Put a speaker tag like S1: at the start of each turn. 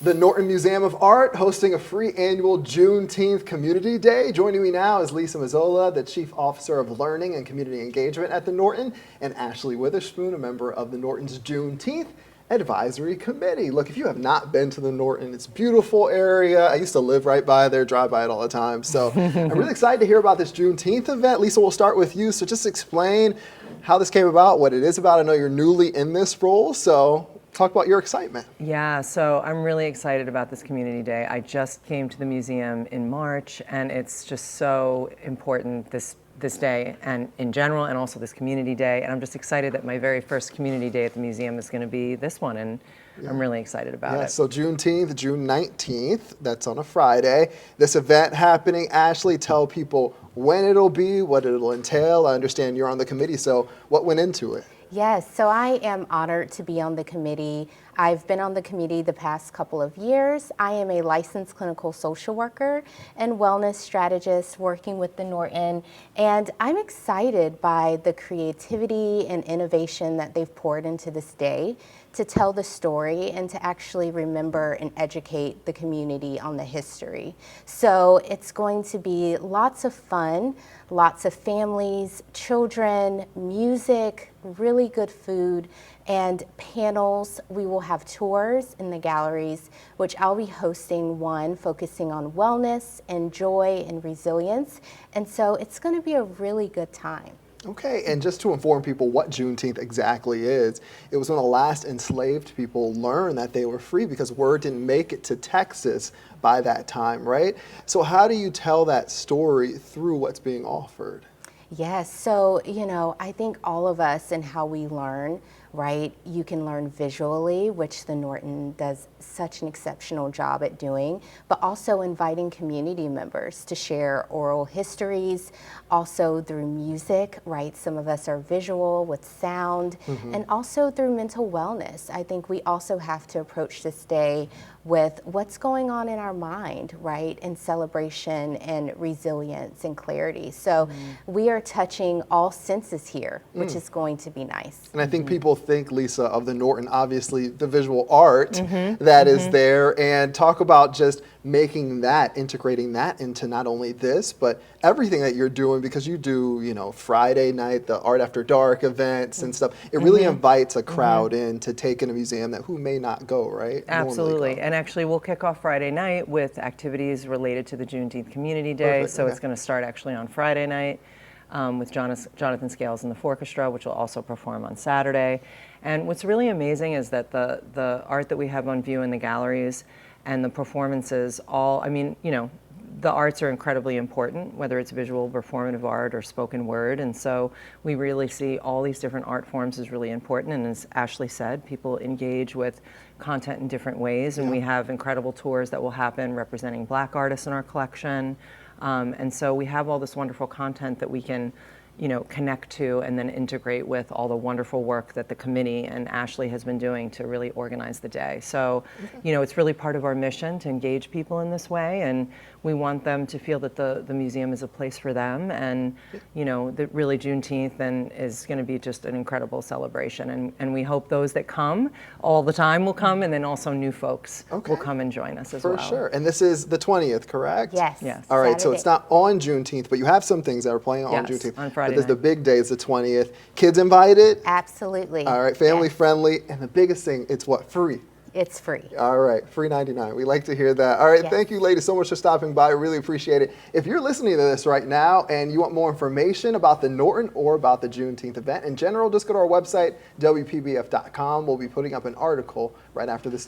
S1: The Norton Museum of Art hosting a free annual Juneteenth Community Day. Joining me now is Lisa Mazzola, the Chief Officer of Learning and Community Engagement at the Norton, and Ashley Witherspoon, a member of the Norton's Juneteenth Advisory Committee. Look, if you have not been to the Norton, it's a beautiful area. I used to live right by there, drive by it all the time. So I'm really excited to hear about this Juneteenth event. Lisa, we'll start with you. So just explain how this came about, what it is about. I know you're newly in this role, so talk about your excitement.
S2: Yeah, so I'm really excited about this community day. I just came to the museum in March, and it's just so important this day and in general, and also this community day. And I'm just excited that my very first community day at the museum is going to be this one, and I'm really excited about it.
S1: So Juneteenth, June 19th, that's on a Friday. This event happening, Ashley, tell people when it'll be, what it'll entail. I understand you're on the committee, so what went into it?
S3: Yes, so I am honored to be on the committee. I've been on the committee the past couple of years. I am a licensed clinical social worker and wellness strategist working with the Norton, and I'm excited by the creativity and innovation that they've poured into this day to tell the story and to actually remember and educate the community on the history. So it's going to be lots of fun, lots of families, children, music, really good food, and panels. We will have tours in the galleries, which I'll be hosting one focusing on wellness and joy and resilience. And so it's going to be a really good time.
S1: Okay, and just to inform people what Juneteenth exactly is, it was when the last enslaved people learned that they were free because word didn't make it to Texas by that time, right? So how do you tell that story through what's being offered?
S3: Yes, so, I think all of us and how we learn, right? You can learn visually, which the Norton does such an exceptional job at doing, but also inviting community members to share oral histories, also through music, right? Some of us are visual with sound, and also through mental wellness. I think we also have to approach this day with what's going on in our mind, right? And celebration and resilience and clarity. So we are touching all senses here, which is going to be nice.
S1: And I think people think, Lisa, of the Norton, obviously the visual art that is there, and talk about just making that, integrating that into not only this, but everything that you're doing, because you do, Friday night, the Art After Dark events and stuff. It really invites a crowd in to take in a museum that who may not go, right?
S2: Absolutely. And actually, we'll kick off Friday night with activities related to the Juneteenth Community Day. So it's going to start actually on Friday night with Jonathan Scales and the Orchestra, which will also perform on Saturday. And what's really amazing is that the art that we have on view in the galleries and the performances the arts are incredibly important, whether it's visual, performative art, or spoken word. And so we really see all these different art forms as really important. And as Ashley said, people engage with content in different ways. And we have incredible tours that will happen representing Black artists in our collection. And so we have all this wonderful content that we can connect to and then integrate with all the wonderful work that the committee and Ashley has been doing to really organize the day. So, it's really part of our mission to engage people in this way, and we want them to feel that the museum is a place for them, and that really Juneteenth then is going to be just an incredible celebration, and we hope those that come all the time will come, and then also new folks will come and join us as well.
S1: For sure. And this is the 20th, correct?
S3: Yes.
S1: All right, so it's not on Juneteenth, but you have some things that are playing on Juneteenth.
S2: On Friday.
S1: But the big day is the 20th. Kids invited?
S3: Absolutely.
S1: All right, family friendly. And the biggest thing, it's what? Free.
S3: It's free.
S1: All right, free 99. We like to hear that. All right, thank you ladies so much for stopping by. I really appreciate it. If you're listening to this right now and you want more information about the Norton or about the Juneteenth event in general, just go to our website, WPBF.com. We'll be putting up an article right after this news.